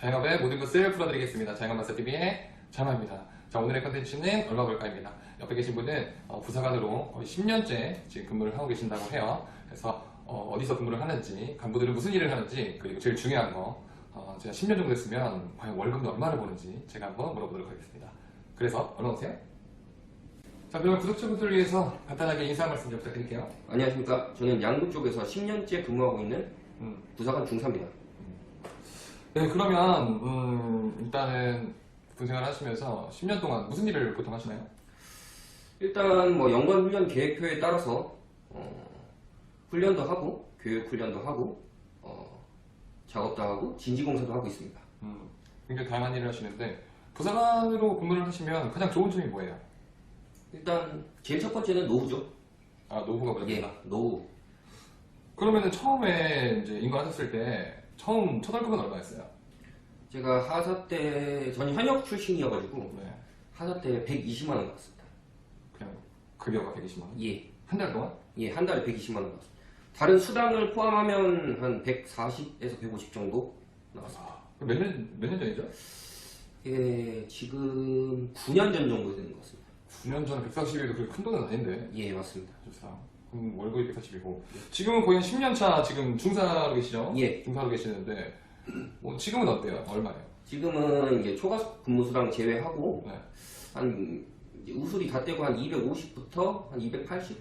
자영업의 모든 것을 풀어드리겠습니다. 자영업마스터TV의 장마입니다. 자, 오늘의 컨텐츠는 얼마 벌까입니다. 옆에 계신 분은 부사관으로 거의 10년째 지금 근무를 하고 계신다고 해요. 그래서 어디서 근무를 하는지, 간부들은 무슨 일을 하는지, 그리고 제일 중요한 거, 제가 10년 정도 했으면 과연 월급도 얼마를 버는지 제가 한번 물어보도록 하겠습니다. 그래서 얼른 오세요. 자, 그러면 구독자분들을 위해서 간단하게 인사 한 말씀 좀 부탁드릴게요. 안녕하십니까. 저는 양구 쪽에서 10년째 근무하고 있는 부사관 중사입니다. 네, 그러면 일단은 군생활 하시면서 10년 동안 무슨 일을 보통 하시나요? 일단 뭐 연관 훈련 계획표에 따라서 훈련도 하고 교육 훈련도 하고 작업도 하고 진지공사도 하고 있습니다. 굉장히 다양한 일을 하시는데 부사관으로 근무를 하시면 가장 좋은 점이 뭐예요? 일단 제일 첫 번째는 노후죠. 아, 노후가 무섭다. 예, 노후. 그러면은 처음에 이제 인거하셨을 때 처음 첫 월급은 얼마였어요? 제가 하사 때 저는 현역 출신이어가지고 네. 하사 때 120만 원 받았습니다. 그냥 급여가 120만 원? 예, 한 달 동안? 예, 한 달에 120만 원 받았습니다. 다른 수당을 포함하면 한 140에서 150 정도 나왔습니다. 몇 년 전이죠? 예, 지금 9년 전 정도 되는 것 같습니다. 9년 전에 140이도 그렇게 큰 돈은 아닌데. 예, 맞습니다. 좋다. 그럼 월급이 140이고 지금은 거의 한 10년 차 지금 중사로 계시죠? 예. 중사로 계시는데 뭐 지금은 어때요? 얼마예요? 지금은 이제 초과 근무수당 제외하고 네. 한 이제 우수리 다 떼고 한 250부터 한 280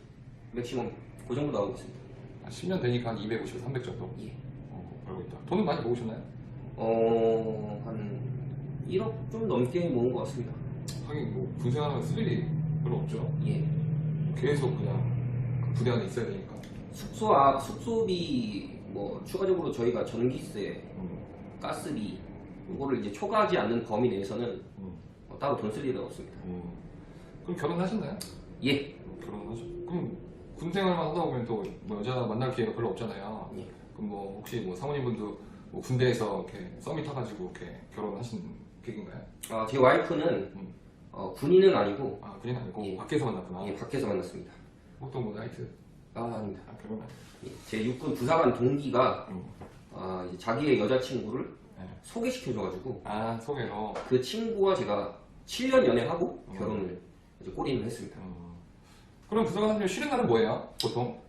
맥시멈 그 정도 나오고 있습니다. 10년 되니까 한 250에서 300 정도 예. 벌고 있다. 돈은 많이 모으셨나요? 한 1억 좀 넘게 모은 것 같습니다. 하긴 뭐 군생하면 쓸 일이 별로 없죠. 예. 계속 그냥 그 부대 안에 있어야 되니까. 숙소비 뭐 추가적으로 저희가 전기세, 가스비 이거를 이제 초과하지 않는 범위 내에서는 따로 돈 쓸 일은 없습니다. 그럼 결혼하셨나요? 예. 결혼하셨. 그럼 군생활만 하다 보면 또 뭐 여자 만날 기회가 별로 없잖아요. 예. 그럼 뭐 혹시 뭐 사모님분도 뭐 군대에서 이렇게 썸이 타가지고 이렇게 결혼하신 계획인가요? 제 와이프는 군인은 아니고 군인 아니고 예. 밖에서 만났구나. 예, 밖에서 만났습니다. 보통 뭐 나이트. 아닙니다. 결혼. 예, 제 육군 부사관 동기가 음. 이제 자기의 여자친구를 네. 소개시켜줘가지고 소개로. 그 친구와 제가 7년 연애하고 결혼을 이제 꼬리를 했습니다. 그럼 부사관 하시면 쉬는 날은 뭐예요? 보통?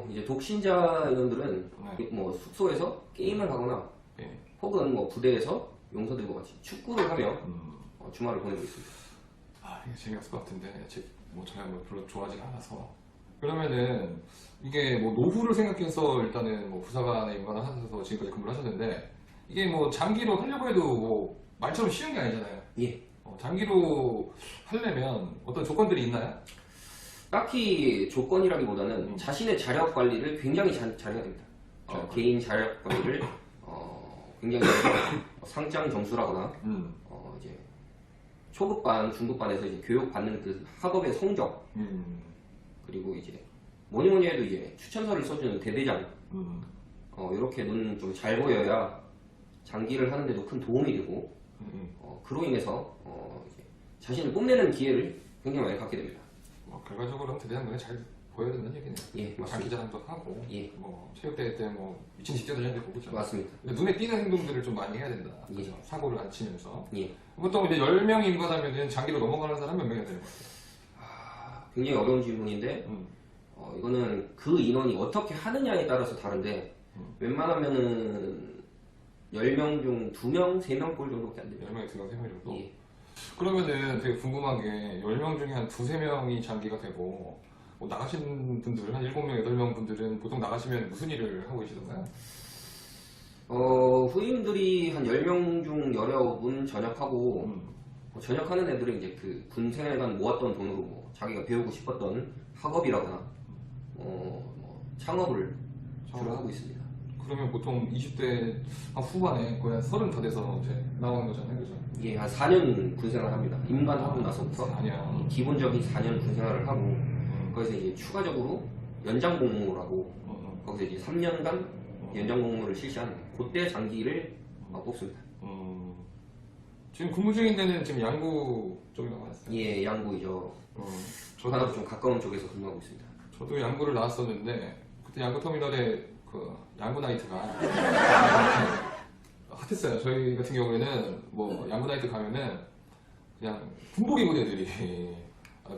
이제 독신자 인원들은 네. 뭐 숙소에서 게임을 하거나 예. 혹은 뭐 부대에서 용사들과 같이 축구를 하며 주말을 보내고 있습니다. 이게 재미없을 것 같은데 뭐 제가 뭐 별로 좋아하지 않아서. 그러면은 이게 뭐 노후를 생각해서 일단은 뭐 부사관에 임관을 하셔서 지금까지 근무를 하셨는데 이게 뭐 장기로 하려고 해도 뭐 말처럼 쉬운 게 아니잖아요. 예. 장기로 하려면 어떤 조건들이 있나요? 딱히 조건이라기보다는 자신의 자력 관리를 굉장히 잘해야 됩니다. 개인 자력 관리를 굉장히 상장 점수라거나 이제 초급반, 중급반에서 이제 교육받는 그 학업의 성적 그리고 이제 뭐니 해도 이제 추천서를 써주는 대대장 이렇게 눈 좀 잘 보여야 장기를 하는데도 큰 도움이 되고 그로 인해서 이제 자신을 뽐내는 기회를 굉장히 많이 갖게 됩니다. 결과적으로는 대대장 눈에 잘 보여야 된다는 얘기네요. 예, 맞습니다. 장기자랑도 하고 예. 뭐 체육대회 때 뭐 미친 듯이 뛰어다니고 그렇죠. 맞습니다. 근데 눈에 띄는 행동들을 좀 많이 해야 된다. 예. 그죠? 사고를 안 치면서. 예. 보통 이제 10명 인거하면 장기로 넘어가는 사람 몇 명이 되는 것 같아요? 굉장히 어려운 질문인데 이거는 그 인원이 어떻게 하느냐에 따라서 다른데 웬만하면은 10명 중 2명, 3명 꼴 정도밖에 안 됩니다. 10명에 2명, 3명 정도? 예. 그러면은 되게 궁금한 게 10명 중에 한 2~3명이 장기가 되고 뭐 나가신 분들 한 7명, 8명 분들은 보통 나가시면 무슨 일을 하고 계시던가요? 후임들이 한 10명 중 19분 전역하고 전역하는 애들은 이제 그 군생활관 모았던 돈으로 뭐 자기가 배우고 싶었던 학업이라거나 뭐 창업을 주로 하고 있습니다. 그러면 보통 20대 후반에 거의 한 30 다 돼서 이제 나오는 거잖아요, 그죠? 예, 한 4년 군생활을 합니다. 임관하고 나서부터 4년. 기본적인 4년 군생활을 하고 거기서 이제 추가적으로 연장 복무라고 거기서 이제 3년간 연장 복무를 실시하는 그때 장기를 뽑습니다. 지금 근무 중인 데는 지금 양구 쪽이라고 하셨어요? 예, 양구이죠. 하나도 좀 가까운 쪽에서 근무하고 있습니다. 저도 양구를 나왔었는데 그때 양구 터미널에 그 양구 나이트가 같았어요. 저희 같은 경우에는 뭐 야구 나이트 가면은 그냥 군복 입은 애들이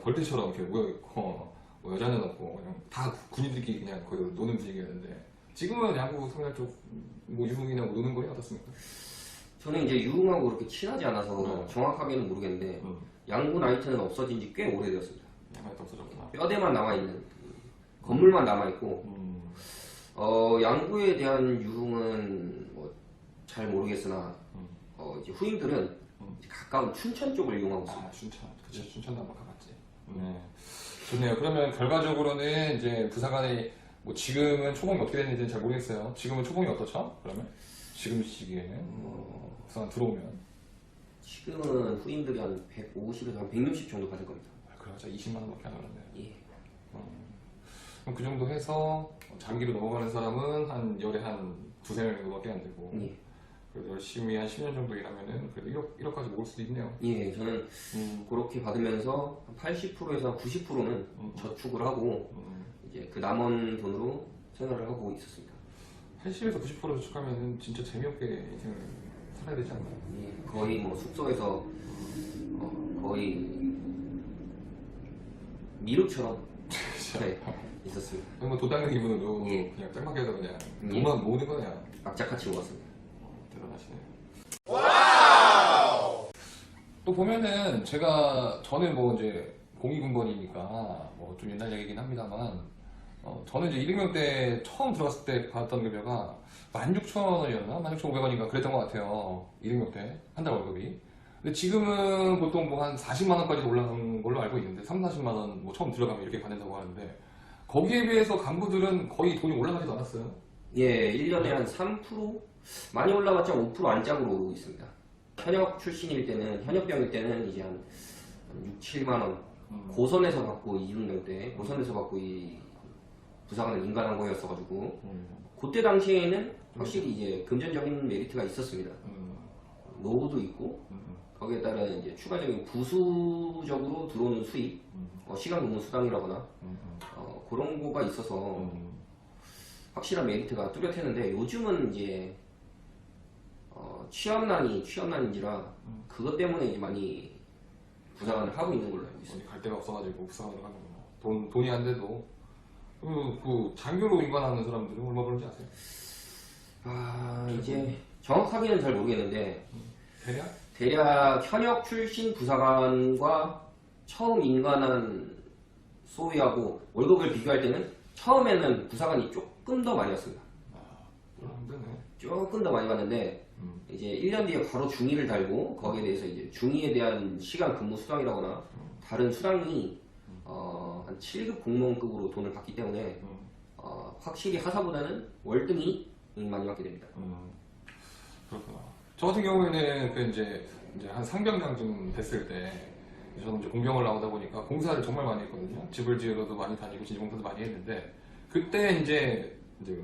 벌떼처럼 이렇게 모여있고 뭐 여자는 없고 그냥 다 군인들끼리 그냥 거의 노는 분위기였는데 지금은 야구 성향 쪽뭐 유흥이나 뭐 노는 거예요? 어떻습니까? 저는 이제 유흥하고 그렇게 친하지 않아서 정확하게는 모르겠는데 양구 나이트는 없어진 지 꽤 오래되었습니다. 야구 나이트 없어졌구나. 뼈대만 남아있는 건물만 남아있고 양구에 대한 유흥은 뭐 잘 모르겠으나 이제 후임들은 이제 가까운 춘천 쪽을 이용하고 있습니다. 아, 춘천. 그치, 춘천도 한번 가봤지. 네. 좋네요. 그러면 결과적으로는 이제 부사관이 뭐 지금은 초봉이 어떻게 되는지는 잘 모르겠어요. 지금은 초봉이 어떻죠? 그러면? 지금 시기에는 부사관 들어오면 지금은 후임들이 한 150에서 한 160 정도 받을 겁니다. 그래서 20만 원밖에 안 오는데. 예. 그럼 그 정도 해서 장기로 넘어가는 사람은 한 열에 한 두세 명 정도밖에 안 되고 예. 그래도 열심히 한 10년 정도 일하면은 그래도 1억까지 모을 수도 있네요. 예, 저는 그렇게 받으면서 80%에서 90%는 저축을 하고 이제 그 남은 돈으로 생활을 하고 있었습니다. 80에서 90% 저축하면은 진짜 재미없게 인생을 살아야 되지 않나요? 예, 거의 뭐 숙소에서 거의 미루처럼 네, 있었습니다. 뭐 도닦는 기분으로 예. 그냥 짤막해서 그냥 예. 돈만 모으는 거냐. 악착같이 먹었습니다. 대단하시네요. 또 보면은 저는 뭐 이제 공익군번이니까 뭐 좀 옛날 얘기긴 합니다만 저는 이제 200명 때 처음 들어갔을 때 받았던 급여가 16,000원이었나? 16,500원인가 그랬던 것 같아요. 200명 때 한 달 월급이. 근데 지금은 보통 뭐 한 40만 원까지 올라간 걸로 알고 있는데 3, 40만 원 뭐 처음 들어가면 이렇게 받는다고 하는데 거기에 비해서 간부들은 거의 돈이 올라가지도 않았어요. 예, 1년에 한 3%? 많이 올라갔죠. 5% 안짝으로 오르고 있습니다. 현역 출신일 때는, 현역병일 때는 이제 한 6, 7만 원. 고선에서 받고 200명 때, 고선에서 받고 이 부사관을 인간한 거였어가지고, 그때 당시에는 확실히 이제 금전적인 메리트가 있었습니다. 노후도 있고, 거기에 따른 이제 추가적인 부수적으로 들어오는 수입, 시간 근무 수당이라거나, 그런 거가 있어서 확실한 메리트가 뚜렷했는데 요즘은 이제 취업난인지라 그것 때문에 이제 많이 부사관을 하고 있는 걸로 알고 있습니다. 어디 갈 데가 없어가지고 부사관으로 가는구나. 돈이 안 돼도 그 장교로 인간하는 사람들은 얼마 버는지 아세요? 이제 정확하게는 잘 모르겠는데 대략? 현역 출신 부사관과 처음 인간한 소위하고 월급을 비교할 때는 처음에는 부사관이 조금 더 많이 왔습니다. 별로 안 되네. 조금 더 많이 왔는데 이제 1년 뒤에 바로 중위를 달고 거기에 대해서 이제 중위에 대한 시간 근무 수당이라거나 다른 수당이 한 7급 공무원급으로 돈을 받기 때문에 확실히 하사보다는 월등히 많이 받게 됩니다. 그렇구나. 저 같은 경우에는 그 이제 한 상병장쯤 됐을 때 저는 이제 공병을 나오다 보니까 공사를 정말 많이 했거든요. 집을 지으러도 많이 다니고 진지공사도 많이 했는데 그때 이제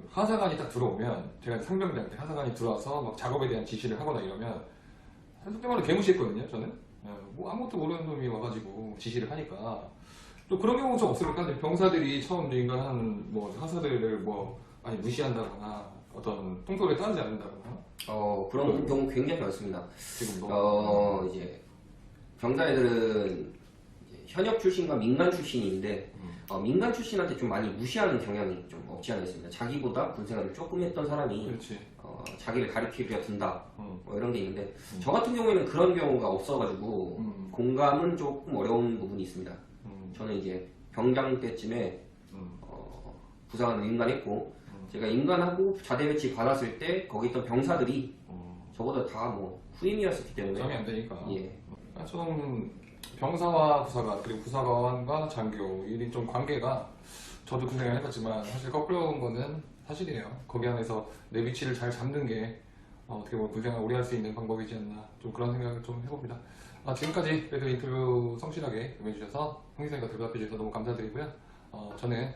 하사관이 딱 들어오면 제가 상병장 때 하사관이 들어와서 막 작업에 대한 지시를 하거나 이러면 속된 말로 개무시했거든요. 저는 뭐 아무것도 모르는 놈이 와가지고 지시를 하니까 또 그런 경우 좀 없습니까? 병사들이 처음 인간한 뭐 하사들을 뭐 많이 무시한다거나 어떤 통솔에 따르지 않는다거나 그런 경우 굉장히 많습니다. 지금도 이제 병사애들은 이제 현역 출신과 민간 출신인데 민간 출신한테 좀 많이 무시하는 경향이 좀 없지 않아 있습니다. 자기보다 군생활을 조금 했던 사람이 그렇지. 자기를 가리키려 든다 뭐 이런 게 있는데 저 같은 경우에는 그런 경우가 없어가지고 공감은 조금 어려운 부분이 있습니다. 저는 이제 병장 때쯤에 부사관을 인간했고 제가 인간하고 자대 배치 받았을 때 거기 있던 병사들이 저보다 다 뭐 후임이었었기 때문에 점이 안 되니까. 예. 좀 병사와 부사관 그리고 부사관과 장교 이 좀 관계가 저도 그 생각을 해봤지만 사실 거꾸로 온 거는 사실이에요. 거기 안에서 내 위치를 잘 잡는 게 어떻게 보면 군생활 오래 할 수 있는 방법이지 않나 좀 그런 생각을 좀 해봅니다. 지금까지 그래도 인터뷰 성실하게 임해주셔서 홍기사님과 대답해 주셔서 너무 감사드리고요. 저는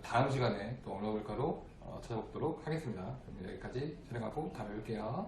다음 시간에 또 언어블가로 찾아뵙도록 하겠습니다. 그럼 여기까지 촬영하고 다음에 뵐게요.